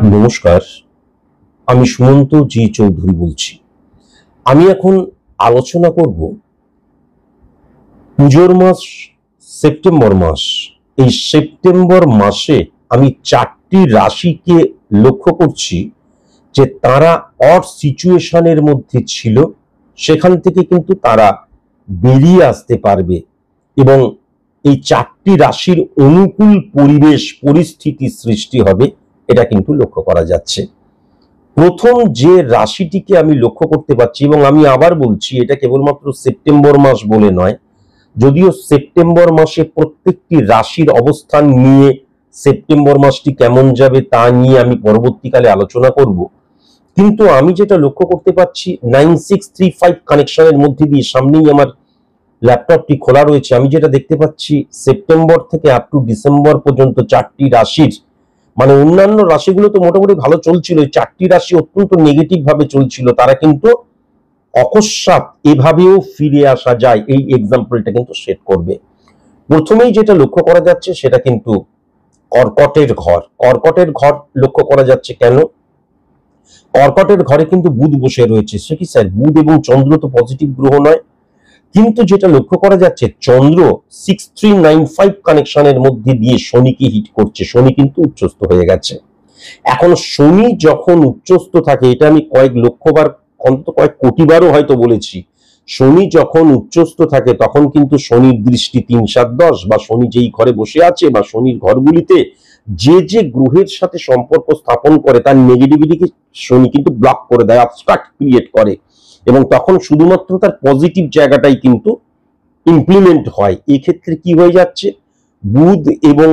নমস্কার, আমি সুমন্ত জি চৌধুরী বলছি। আমি এখন আলোচনা করব পুজোর মাস সেপ্টেম্বর মাস। এই সেপ্টেম্বর মাসে আমি 4টি রাশিকে লক্ষ্য করছি যে তারা অড সিচুয়েশনের মধ্যে ছিল, সেখান থেকে কিন্তু তারা বেরিয়ে আসতে পারবে এবং এই 4টি রাশির অনুকূল পরিবেশ পরিস্থিতি সৃষ্টি হবে, এটা কিন্তু লক্ষ্য করা যাচ্ছে। প্রথম যে রাশিটিকে আমি লক্ষ্য করতে পারছি, এবং আমি আবার বলছি এটা কেবলমাত্র সেপ্টেম্বর মাস বলে নয়, যদিও সেপ্টেম্বর মাসে প্রত্যেকটি রাশির অবস্থান নিয়ে সেপ্টেম্বর মাসটি কেমন যাবে তা নিয়ে আমি পরবর্তীকালে আলোচনা করব, কিন্তু আমি যেটা লক্ষ্য করতে পারছি 9635 কানেকশনের মধ্যে দিয়ে, সামনেই আমার ল্যাপটপটি খোলা রয়েছে, আমি যেটা দেখতে পাচ্ছি সেপ্টেম্বর থেকে আপ টু ডিসেম্বর পর্যন্ত 4টি রাশির, মানে অন্যান্য রাশিগুলো তো মোটামুটি ভালো চলছিল, এই 4টি রাশি অত্যন্ত নেগেটিভ ভাবে চলছিল, তারা কিন্তু অকস্মাৎ এভাবেও ফিরে আসা যায়, এই এক্সাম্পলটা কিন্তু সেট করবে। প্রথমেই যেটা লক্ষ্য করা যাচ্ছে সেটা কিন্তু কর্কটের ঘর। কর্কটের ঘর লক্ষ্য করা যাচ্ছে কেন? কর্কটের ঘরে কিন্তু বুধ বসে রয়েছে। সে কি স্যার, বুধ এবং চন্দ্র তো পজিটিভ গ্রহ নয়? কিন্তু যেটা লক্ষ্য করা যাচ্ছে, চন্দ্র 6395 কানেকশনের মধ্যে দিয়ে শনিকে হিট করছে। শনি কিন্তু উচ্চস্থ হয়ে গেছে। এখন শনি যখন উচ্চস্থ থাকে, এটা আমি কয়েক লক্ষবার, অন্তত কয়েক কোটিবারও হয়তো বলেছি, শনি যখন উচ্চস্থ থাকে তখন কিন্তু শনির দৃষ্টি 3, 7, 10, বা শনি যেই ঘরে বসে আছে বা শনির ঘরগুলিতে যে যে গ্রহের সাথে সম্পর্ক স্থাপন করে তার নেগেটিভিটিকে শনি কিন্তু ব্লক করে দেয়, অবস্ট্রাক্ট ক্রিয়েট করে, এবং তখন শুধুমাত্র তার পজিটিভ জায়গাটাই কিন্তু ইমপ্লিমেন্ট হয়। এক্ষেত্রে কি হয়ে যাচ্ছে, বুধ এবং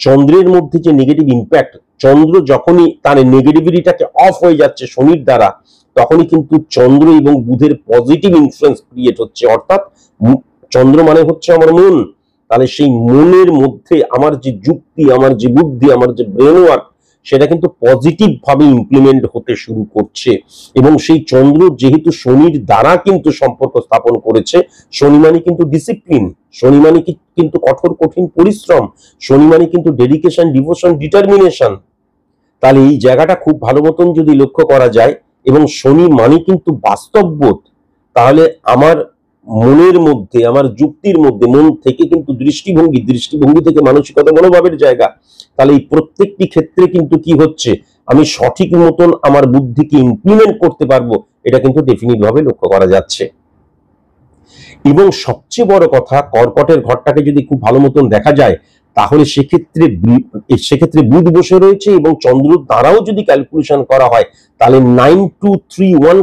চন্দ্রের মধ্যে যে নেগেটিভ ইম্প্যাক্ট, চন্দ্র যখনই তার নেগেটিভিটিটাকে অফ হয়ে যাচ্ছে শনির দ্বারা, তখনই কিন্তু চন্দ্র এবং বুধের পজিটিভ ইনফ্লুয়েন্স ক্রিয়েট হচ্ছে। অর্থাৎ চন্দ্র মানে হচ্ছে আমার মন, তাহলে সেই মনের মধ্যে আমার যে যুক্তি, আমার যে বুদ্ধি, আমার যে ব্রেন ওয়ার্ক, সেটা কিন্তু পজিটিভ ভাবে ইমপ্লিমেন্ট হতে শুরু করছে। এবং সেই চন্দ্র যেহেতু শনির দ্বারা কিন্তু সম্পর্ক স্থাপন করেছে, শনি মানে কিন্তু ডিসিপ্লিন, শনি মানে কিন্তু কঠোর কঠিন পরিশ্রম, শনি মানে কিন্তু ডেডিকেশন, ডিভোশন, ডিটারমিনেশন। তাহলে এই জায়গাটা খুব ভালো মতন যদি লক্ষ্য করা যায়, এবং শনি মানে কিন্তু বাস্তববোধ, তাহলে আমার মনের মধ্যে, আমার যুক্তির মধ্যে, মন থেকে কিন্তু দৃষ্টিভঙ্গি থেকে মানসিকতা, মনোভাবের জায়গা, তাহলে এই প্রত্যেকটি ক্ষেত্রে কিন্তু কি হচ্ছে, আমি সঠিক মতন আমার বুদ্ধিকে ইমপ্লিমেন্ট করতে পারবো, এটা কিন্তু ডেফিনিট ভাবে লক্ষ্য করা যাচ্ছে। এবং সবচেয়ে বড় কথা, কর্কটের ঘরটাকে যদি খুব ভালো মতন দেখা যায়, তাহলে সেক্ষেত্রে বুধ বসে রয়েছে, এবং চন্দ্র দ্বারাও যদি ক্যালকুলেশন করা হয়, তাহলে 9231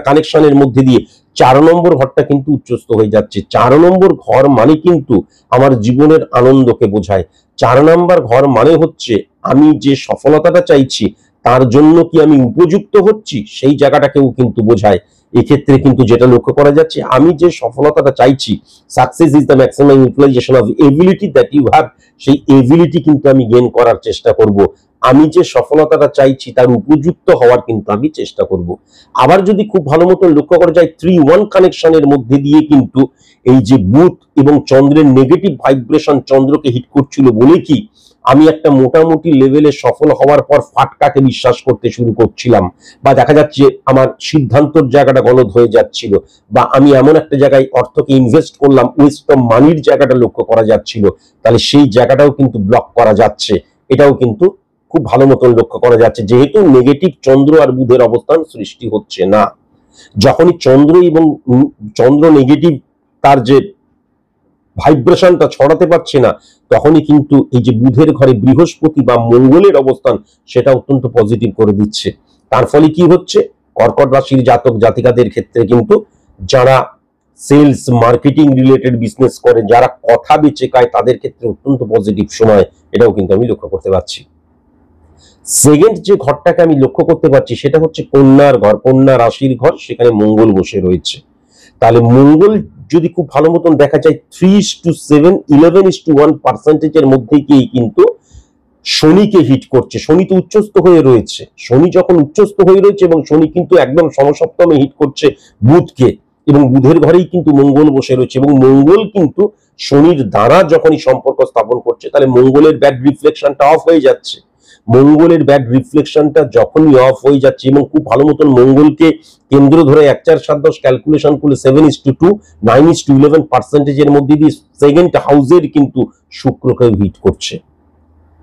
কানেকশনের মধ্যে দিয়ে 4 নম্বর ঘরটা কিন্তু উচ্চস্থ হয়ে যাচ্ছে। 4 নম্বর ঘর মানে কিন্তু আমার জীবনের আনন্দকে বোঝায়। 4 নম্বর ঘর মানে হচ্ছে আমি যে সফলতাটা চাইছি তার জন্য কি আমি উপযুক্ত হচ্ছি, সেই জায়গাটাকেও কিন্তু বোঝায়। এক্ষেত্রে কিন্তু যেটা লক্ষ্য করা যাচ্ছে, আমি যে সফলতাটা চাইছি, success is the maximum utilisation of ability that you have, সেই এবিলিটি কিন্তু আমি গেইন করার চেষ্টা করব। আমি যে সফলতাটা চাইছি তার উপযুক্ত হওয়ার কিন্তু আমি চেষ্টা করব। আবার যদি খুব ভালো মতো লক্ষ্য করা যায়, 3-1 কানেকশনের মধ্যে দিয়ে কিন্তু এই যে বুধ এবং চন্দ্রের নেগেটিভ ভাইব্রেশন চন্দ্রকে হিট করছিল বলে কি আমি একটা মোটামুটি লেভেলে সফল হওয়ার পর ফাটকাকে বিশ্বাস করতে শুরু করছিলাম, বা দেখা যাচ্ছে আমার সিদ্ধান্তর জায়গাটা গলদ হয়ে যাচ্ছিল, বা আমি এমন একটা জায়গায় অর্থকে ইনভেস্ট করলাম, ওয়েস্ট অফ মানির জায়গাটা লক্ষ্য করা যাচ্ছিল, তাহলে সেই জায়গাটাও কিন্তু ব্লক করা যাচ্ছে। এটাও কিন্তু খুব ভালো মতন লক্ষ্য করা যাচ্ছে, যেহেতু নেগেটিভ চন্দ্র আর বুধের অবস্থান সৃষ্টি হচ্ছে না। যখনই চন্দ্র নেগেটিভ তার যে ভাইব্রেশনটা ছড়াতে পারছে না, তখনই কিন্তু এই যে বুধের ঘরে বৃহস্পতি বা মঙ্গলের অবস্থান, সেটা অত্যন্ত পজিটিভ করে দিচ্ছে। তার ফলে কি হচ্ছে, কর্কট রাশির জাতক জাতিকাদের ক্ষেত্রে কিন্তু যারা সেলস মার্কেটিং রিলেটেড বিজনেস করে, যারা কথা বেচে খায়, তাদের ক্ষেত্রে অত্যন্ত পজিটিভ সময়, এটাও কিন্তু আমি লক্ষ্য করতে পারছি। সেকেন্ড যে ঘরটাকে আমি লক্ষ্য করতে পারছি সেটা হচ্ছে কন্যার ঘর, কন্যা রাশির ঘর, সেখানে মঙ্গল বসে রয়েছে। তাহলে মঙ্গল যদি খুব ভালো মতন দেখা যায় 3:7, 11:1% মধ্যে গিয়ে কিন্তু শনিকে হিট করছে। শনি তো উচ্চস্থ হয়ে রয়েছে, শনি যখন উচ্চস্থ হয়ে রয়েছে এবং শনি কিন্তু একদম সমসপ্তমে হিট করছে বুধকে, এবং বুধের ঘরেই কিন্তু মঙ্গল বসে রয়েছে, এবং মঙ্গল কিন্তু শনির দ্বারা যখনই সম্পর্ক স্থাপন করছে, তাহলে মঙ্গলের ব্যাড রিফ্লেকশনটা অফ হয়ে যাচ্ছে। মঙ্গলের ব্যাড রিফ্লেকশনটা যখনই অফ হয়ে যাচ্ছে এবং খুব ভালো মতন মঙ্গলকে কেন্দ্র ধরে 1 4 7 10 ক্যালকুলেশন করলে 7:2 9:11% মধ্যে দিয়ে সেকেন্ড হাউসের কিন্তু শুক্রকে হিট করছে।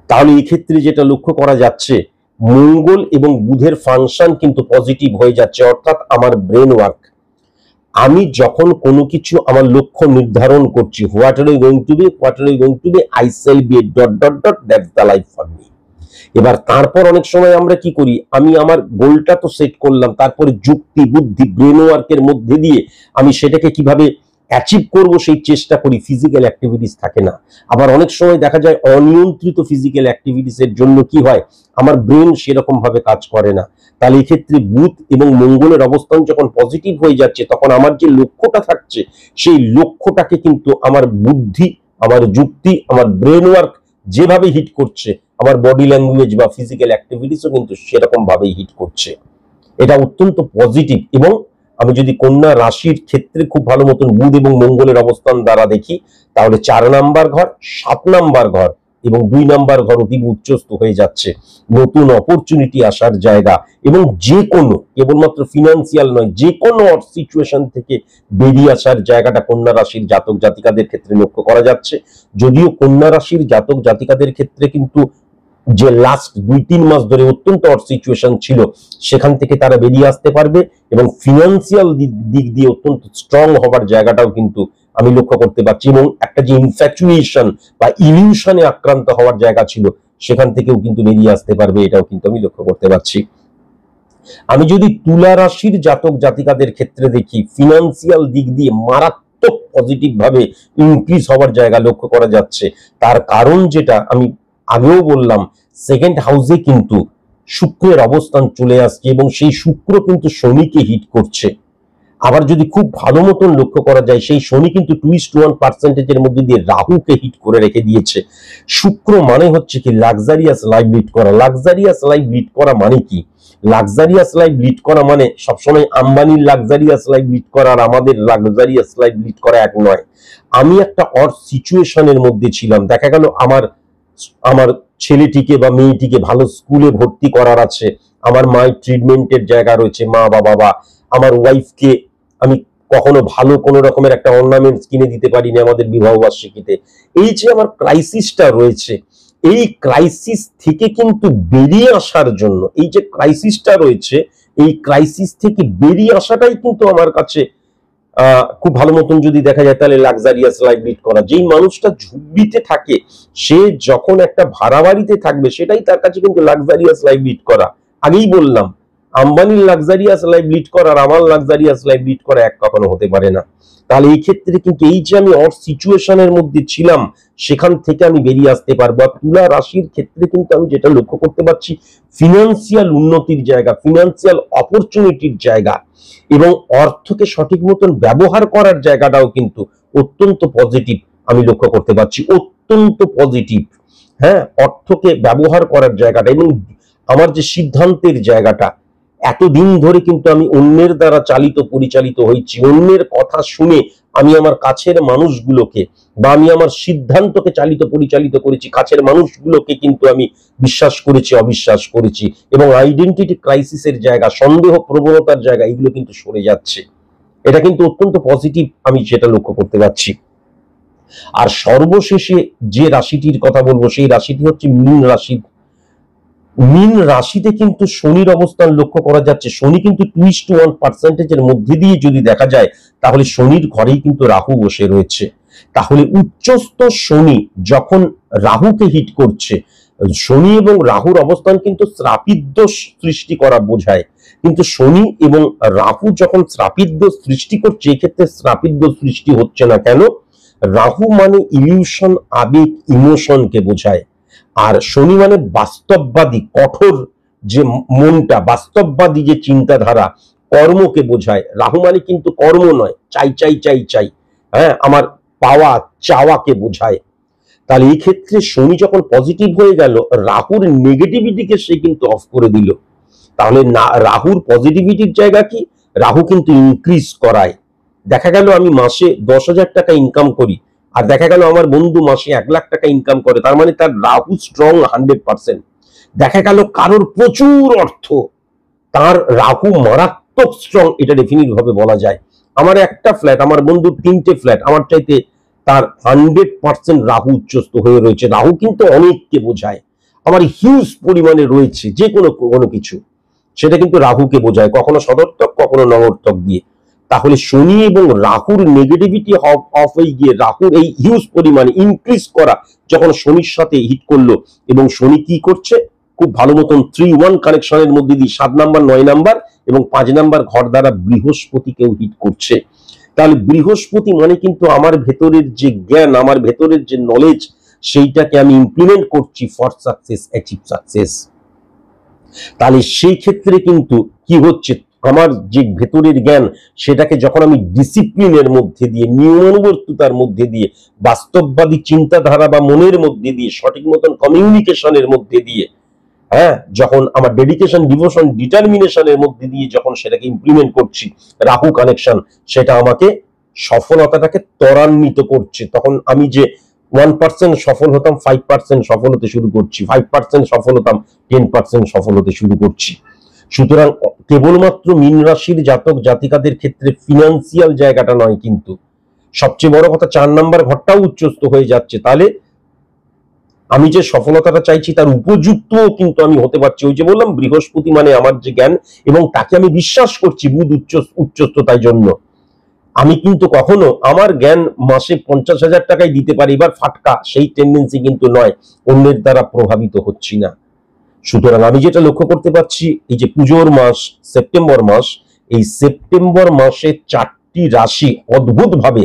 তাহলে এই ক্ষেত্রে যেটা লক্ষ্য করা যাচ্ছে, মঙ্গল এবং বুধের ফাংশন কিন্তু পজিটিভ হয়ে যাচ্ছে, অর্থাৎ আমার ব্রেন ওয়ার্ক, আমি যখন কোনো কিছু আমার লক্ষ্য নির্ধারণ করছি, what are you going to be, I shall be that's the life for me. এবার তারপর অনেক সময় আমরা কি করি, আমি আমার গোলটা তো সেট করলাম, তারপরে যুক্তি বুদ্ধি ব্রেন ওয়ার্কের মধ্যে দিয়ে আমি সেটাকে কিভাবে অ্যাচিভ করব সেই চেষ্টা করি, ফিজিক্যাল অ্যাক্টিভিটিস থাকে না। আবার অনেক সময় দেখা যায় অনিয়ন্ত্রিত ফিজিক্যাল অ্যাক্টিভিটিস এর জন্য কি হয়, আমার ব্রেন সেরকম ভাবে কাজ করে না। তাহলে এই ক্ষেত্রে বুধ এবং মঙ্গলের অবস্থান যখন পজিটিভ হয়ে যাচ্ছে, তখন আমার যে লক্ষ্যটা থাকছে সেই লক্ষ্যটাকে কিন্তু আমার বুদ্ধি, আমার যুক্তি, আমার ব্রেন ওয়ার্ক যেভাবে হিট করছে, আমার বডি ল্যাঙ্গুয়েজ বা ফিজিক্যাল অ্যাক্টিভিটিসও কিন্তু সেরকম ভাবেই হিট করছে। এটা অত্যন্ত পজিটিভ। এবং আমি যদি কন্যা রাশির ক্ষেত্রে খুব ভালো মতন বুধ এবং মঙ্গলের অবস্থান দ্বারা দেখি, তাহলে 4 নাম্বার ঘর, 7 নাম্বার ঘর এবং 2 নাম্বার ঘর অতীব উচ্চস্থ হয়ে যাচ্ছে, নতুন অপরচুনিটি আসার জায়গা এবং যে কোনো, কেবলমাত্র ফিনান্সিয়াল নয়, যে কোনো সিচুয়েশন থেকে বেরিয়ে আসার জায়গাটা কন্যা রাশির জাতক জাতিকাদের ক্ষেত্রে লক্ষ্য করা যাচ্ছে। যদিও কন্যা রাশির জাতক জাতিকাদের ক্ষেত্রে কিন্তু যে লাস্ট 2-3 মাস ধরে অত্যন্ত অড সিচুয়েশন ছিল, সেখান থেকে তারা বেরিয়ে আসতে পারবে এবং ফিনান্সিয়াল দিক দিয়ে অত্যন্ত স্ট্রং হবার জায়গাটাও কিন্তু আমি লক্ষ্য করতে পারছি। এবং একটা যে ইনফ্যাচুয়েশন বা ইলিউশনে আক্রান্ত হওয়ার জায়গা ছিল, সেখান থেকেও কিন্তু বেরিয়ে আসতে পারবে, এটাও কিন্তু আমি লক্ষ্য করতে পারছি। আমি যদি তুলা রাশির জাতক জাতিকাদের ক্ষেত্রে দেখি, ফিনান্সিয়াল দিক দিয়ে মারাত্মক পজিটিভ ভাবে ইনক্রিজ হওয়ার জায়গা লক্ষ্য করা যাচ্ছে। তার কারণ যেটা আমি আগেও বললাম, সেকেন্ড হাউসে কিন্তু শুক্রের অবস্থান চলে আসছে এবং সেই শুক্র কিন্তু শনিকে হিট করছে। আবার যদি খুব ভালো মতন লক্ষ্য করা যায়, সেই শনি কিন্তু 2:1% মধ্যে দিয়ে রাহুকে হিট করে রেখে দিয়েছে। শুক্র মানে হচ্ছে কি, লাক্সারিয়াস লাইফ লিড করা। লাক্সারিয়াস লাইফ লিড করা মানে কি? লাক্সারিয়াস লাইফ লিড করা মানে সবসময় আম্বানির লাক্সারিয়াস লাইফ লিড করা আর আমাদের লাক্সারিয়াস লাইফ লিড করা এক নয়। আমি একটা অড সিচুয়েশনের মধ্যে ছিলাম, দেখা গেল আমার ছেলেটিকে বা মেয়েটিকে ভালো স্কুলে ভর্তি করার আছে, আমার মায়ের ট্রিটমেন্টের জায়গা রয়েছে, মা বা আমার ওয়াইফকে আমি কখনো ভালো কোনো রকমের একটা অর্নামেন্টস কিনে দিতে পারিনি আমাদের বিবাহ বার্ষিকীতে। এই যে আমার ক্রাইসিসটা রয়েছে, এই ক্রাইসিস থেকে কিন্তু বেরিয়ে আসার জন্য, এই যে ক্রাইসিসটা রয়েছে, এই ক্রাইসিস থেকে বেরিয়ে আসাটাই কিন্তু আমার কাছে খুব ভালো মতন যদি দেখা যায়, তাহলে লাক্সারিয়াস লাইফ লিড করা। যেই মানুষটা ঝুঁকিতে থাকে, সে যখন একটা ভাড়া বাড়িতে থাকবে, সেটাই তার কাছে কিন্তু লাক্সারিয়াস লাইফ লিড করা। আগেই বললাম, আম্বানির লাক্সারিয়াস লাইফ লিড করা আর আমার লাক্সারিয়াস লাইফ লিড করা এক কখনো হতে পারে না। তাহলে এই ক্ষেত্রে কিন্তু এই যে আমি অড সিচুয়েশনের মধ্যে ছিলাম, সেখান থেকে আমি বেরিয়ে আসতে পারবো। আর তুলা রাশির ক্ষেত্রে কিন্তু আমি যেটা লক্ষ্য করতে পারছি, ফিনান্সিয়াল উন্নতির জায়গা, ফিনান্সিয়াল অপরচুনিটির জায়গা এবং অর্থকে সঠিক মতন ব্যবহার করার জায়গাটাও কিন্তু অত্যন্ত পজিটিভ আমি লক্ষ্য করতে পারছি, অত্যন্ত পজিটিভ। হ্যাঁ, অর্থকে ব্যবহার করার জায়গাটা এবং আমার যে সিদ্ধান্তের জায়গাটা, এতদিন ধরে কিন্তু আমি অন্যের দ্বারা চালিত পরিচালিত হয়েছি, অন্যের কথা শুনে আমি আমার কাছের মানুষগুলোকে বা আমি আমার সিদ্ধান্তকে চালিত পরিচালিত করেছি, কাছের মানুষগুলোকে কিন্তু আমি বিশ্বাস করেছি, অবিশ্বাস করেছি এবং আইডেন্টিটি ক্রাইসিসের জায়গা, সন্দেহ প্রবণতার জায়গা, এগুলো কিন্তু সরে যাচ্ছে। এটা কিন্তু অত্যন্ত পজিটিভ আমি যেটা লক্ষ্য করতে পারছি। আর সর্বশেষে যে রাশিটির কথা বলবো, সেই রাশিটি হচ্ছে মীন রাশি। মীন রাশিতে কিন্তু শনির অবস্থান লক্ষ্য করা যাচ্ছে। শনি কিন্তু 2:1% মধ্যে দিয়ে যদি দেখা যায়, তাহলে শনির ঘরেই কিন্তু রাহু বসে রয়েছে। তাহলে উচ্চস্থ শনি যখন রাহুকে হিট করছে, শনি এবং রাহুর অবস্থান কিন্তু শ্রাপিত দোষ সৃষ্টি করা বোঝায়। কিন্তু শনি এবং রাহু যখন শ্রাপিত দোষ সৃষ্টি করছে, এক্ষেত্রে শ্রাপিত দোষ সৃষ্টি হচ্ছে না কেন? রাহু মানে ইলিউশন, আবেগ, ইমোশনকে বোঝায়, আর শনি মানে বাস্তববাদী, কঠোর যে মনটা, বাস্তববাদী যে চিন্তাধারা, কর্মকে বোঝায়। রাহু মানে কিন্তু কর্ম নয়, চাই চাই চাই চাই, হ্যাঁ, আমার পাওয়া চাওয়াকে বোঝায়। তাহলে এই ক্ষেত্রে শনি যখন পজিটিভ হয়ে গেল, রাহুর নেগেটিভিটিকে সে কিন্তু অফ করে দিল। তাহলে না, রাহুর পজিটিভিটির জায়গা কি? রাহু কিন্তু ইনক্রিজ করায়। দেখা গেল আমি মাসে 10,000 টাকা ইনকাম করি, আর দেখা গেল আমার বন্ধু মাসে 1 লাখ টাকা ইনকাম করে, তার মানে তার রাহু স্ট্রং 100%। দেখা গেল কারোর প্রচুর অর্থ, তার রাহু মারাত্মক স্ট্রং, এটা ডেফিনিট ভাবে বলা যায়। আমার একটা ফ্ল্যাট, আমার বন্ধুর 3টে ফ্ল্যাট, আমার চাইতে তার 100% রাহু উচ্চস্থ হয়ে রয়েছে। রাহু কিন্তু অনেককে বোঝায়, আমার হিউজ পরিমাণে রয়েছে যে কোনো কিছু, সেটা কিন্তু রাহুকে বোঝায়, কখনো সদর্থক কখনো নগর্থক দিয়ে। তাহলে শনি এবং রাহুর নেগেটিভিটি অফ হয়ে গিয়ে রাহুর এই হিউজ পরিমাণে ইনক্রিজ করা যখন শনির সাথে হিট করলো, এবং শনি কি করছে, খুব ভালো মতন 3-1 কানেকশনের মধ্যে দিয়ে 7 নাম্বার 9 নাম্বার এবং 5 নাম্বার ঘর দ্বারা বৃহস্পতিকেও হিট করছে। তাহলে বৃহস্পতি মানে কিন্তু আমার ভেতরের যে জ্ঞান, আমার ভেতরের যে নলেজ, সেইটাকে আমি ইমপ্লিমেন্ট করছি ফর সাকসেস, অ্যাচিভ সাকসেস। তাহলে সেই ক্ষেত্রে কিন্তু কি হচ্ছে, আমার যে ভেতরের জ্ঞান, সেটাকে যখন আমি ডিসিপ্লিনের মধ্যে দিয়ে, নিয়মানুবর্তিতার মধ্যে দিয়ে, বাস্তববাদী চিন্তাধারা বা মনের মধ্যে দিয়ে, সঠিক মতন কমিউনিকেশনের মধ্যে দিয়ে, হ্যাঁ, যখন আমার ডেডিকেশন, ডিভোশন, ডিটারমিনেশনের মধ্যে দিয়ে যখন সেটাকে ইমপ্লিমেন্ট করছি, রাহু কানেকশন, সেটা আমাকে সফলতাটাকে ত্বরান্বিত করছে। তখন আমি যে 1% সফল হতাম 5% সফল হতে শুরু করছি, 5% সফল হতাম 10% সফল হতে শুরু করছি। সুতরাং কেবলমাত্র মীন রাশির জাতক জাতিকাদের ক্ষেত্রে ফিনান্সিয়াল জায়গাটা নয়, কিন্তু সবচেয়ে বড় কথা 4 নাম্বার ঘরটাও উচ্চস্থ হয়ে যাচ্ছে। তাহলে আমি যে সফলতাটা চাইছি তার উপযুক্ত কিন্তু আমি হতে পারছি। ওই যে বললাম, বৃহস্পতি মানে আমার যে জ্ঞান, এবং তাকে আমি বিশ্বাস করছি, বুধ উচ্চস্থ, তাই জন্য আমি কিন্তু কখনো আমার জ্ঞান মাসে 50,000 টাকায় দিতে পারি, এবার ফাটকা সেই টেন্ডেন্সি কিন্তু নয়, অন্যের দ্বারা প্রভাবিত হচ্ছি না। সুতরাং আমি যেটা লক্ষ্য করতে পারছি, এই যে পুজোর মাস সেপ্টেম্বর মাস, এই সেপ্টেম্বর মাসে 4টি রাশি অদ্ভুত ভাবে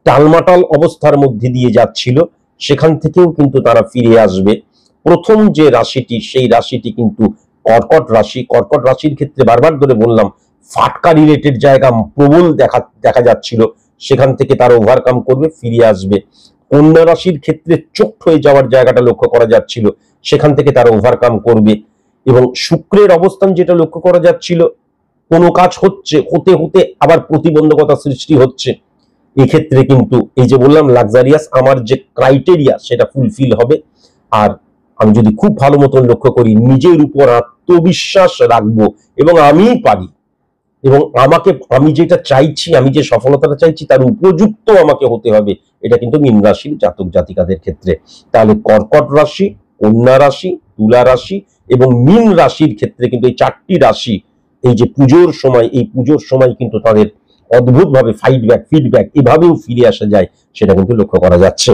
টালমাটাল অবস্থার মধ্যে দিয়ে যাচ্ছিল, সেখান থেকেও কিন্তু তারা ফিরে আসবে। প্রথম যে রাশিটি, সেই রাশিটি কিন্তু কর্কট রাশি। কর্কট রাশির ক্ষেত্রে বারবার ধরে বললাম, ফাটকা রিলেটেড জায়গা প্রবল দেখা যাচ্ছিল, সেখান থেকে তারা ওভারকাম করবে, ফিরে আসবে। কন্যা রাশির ক্ষেত্রে চোখ হয়ে যাওয়ার জায়গাটা লক্ষ্য করা যাচ্ছিল, সেখান থেকে তারা ওভারকাম করবে। এবং শুক্রের অবস্থান যেটা লক্ষ্য করা যাচ্ছিল, কোনো কাজ হতে হতে আবার প্রতিবন্ধকতা সৃষ্টি হচ্ছে, এক্ষেত্রে কিন্তু এই যে বললাম লাক্সারিয়াস, আমার যে ক্রাইটেরিয়া সেটা ফুলফিল হবে। আর আমি যদি খুব ভালো মতন লক্ষ্য করি, নিজের উপর আত্মবিশ্বাস রাখবো এবং আমিই পারি, এবং আমি যেটা চাইছি, আমি যে সফলতাটা চাইছি তার উপযুক্ত আমাকে হতে হবে, এটা কিন্তু মীন রাশির জাতক জাতিকাদের ক্ষেত্রে। তাহলে কর্কট রাশি, কন্যা রাশি, তুলা রাশি এবং মীন রাশির ক্ষেত্রে কিন্তু এই 4টি রাশি এই যে পুজোর সময়, এই পুজোর সময় কিন্তু তাদের অদ্ভুতভাবে ফিডব্যাক এভাবেও ফিরে আসা যায়, সেটা কিন্তু লক্ষ্য করা যাচ্ছে।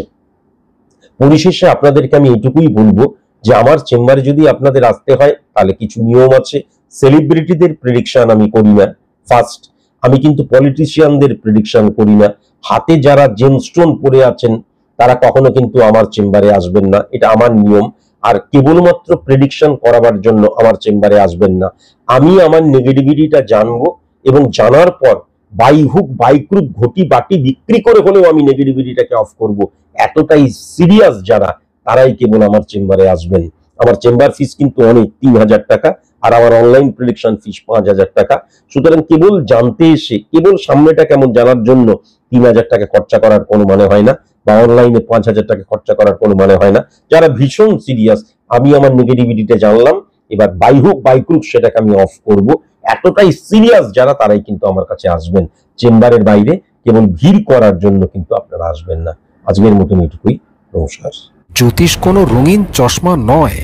পরিশেষে আপনাদেরকে আমি এটুকুই বলবো যে আমার চেম্বারে যদি আপনাদের আসতে হয়, তাহলে কিছু নিয়ম আছে। সেলিব্রিটিদের প্রেডিকশন আমি করি না। ফার্স্ট, আমি কিন্তু পলিটিশিয়ানদের প্রেডিকশন করি না। হাতে যারা জেমস্টোন পরে আছেন তারা কখনো কিন্তু আমার চেম্বারে আসবেন না, এটা আমার নিয়ম। আর কেবলমাত্র প্রেডিকশন করাবার জন্য আমার চেম্বারে আসবেন না। আমি আমার নেগেটিভিটিটা জানবো, এবং জানার পর বাই হুক বাই ক্রুক ঘটি বাটি বিক্রি করে হলেও আমি নেগেটিভিটিটাকে অফ করব। এতটাই সিরিয়াস যারা, তারাই কেবল আমার চেম্বারে আসবেন। আমার চেম্বার ফিস কিন্তু অনেক, 3,000 টাকা, আর আমার অনলাইন প্রেডিকশন ফিস 5,000 টাকা। সুতরাং কেবল জানতে এসে, কেবল সামনেটা কেমন জানার জন্য 3,000 টাকা খরচা করার কোনো মানে হয় না, বা অনলাইনে 5,000 টাকা খরচা করার কোনো মানে হয় না। যারা ভীষণ সিরিয়াস, আমি আমার নেগেটিভিটিটা জানলাম, এবার বাই হুক বাই ক্রুক সেটাকে আমি অফ করব, এতটাই সিরিয়াস যারা, তারাই কিন্তু আমার কাছে আসবেন। চেম্বারের বাইরে কেবল ভিড় করার জন্য কিন্তু আপনারা আসবেন না। আজকের মতন এটুকুই, নমস্কার। জ্যোতিষ কোনো রঙিন চশমা নয়।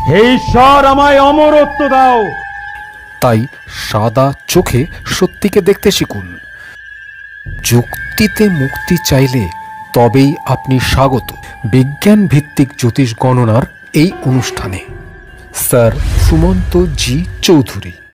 হে ঈশ্বর, আমায় অমরত্ব দাও। তাই সাদা চোখে সত্যিকে দেখতে শিখুন। যুক্তিতে মুক্তি চাইলে তবেই আপনি স্বাগত বিজ্ঞান ভিত্তিক জ্যোতিষ গণনার এই অনুষ্ঠানে। স্যার সুমন্ত জি চৌধুরী।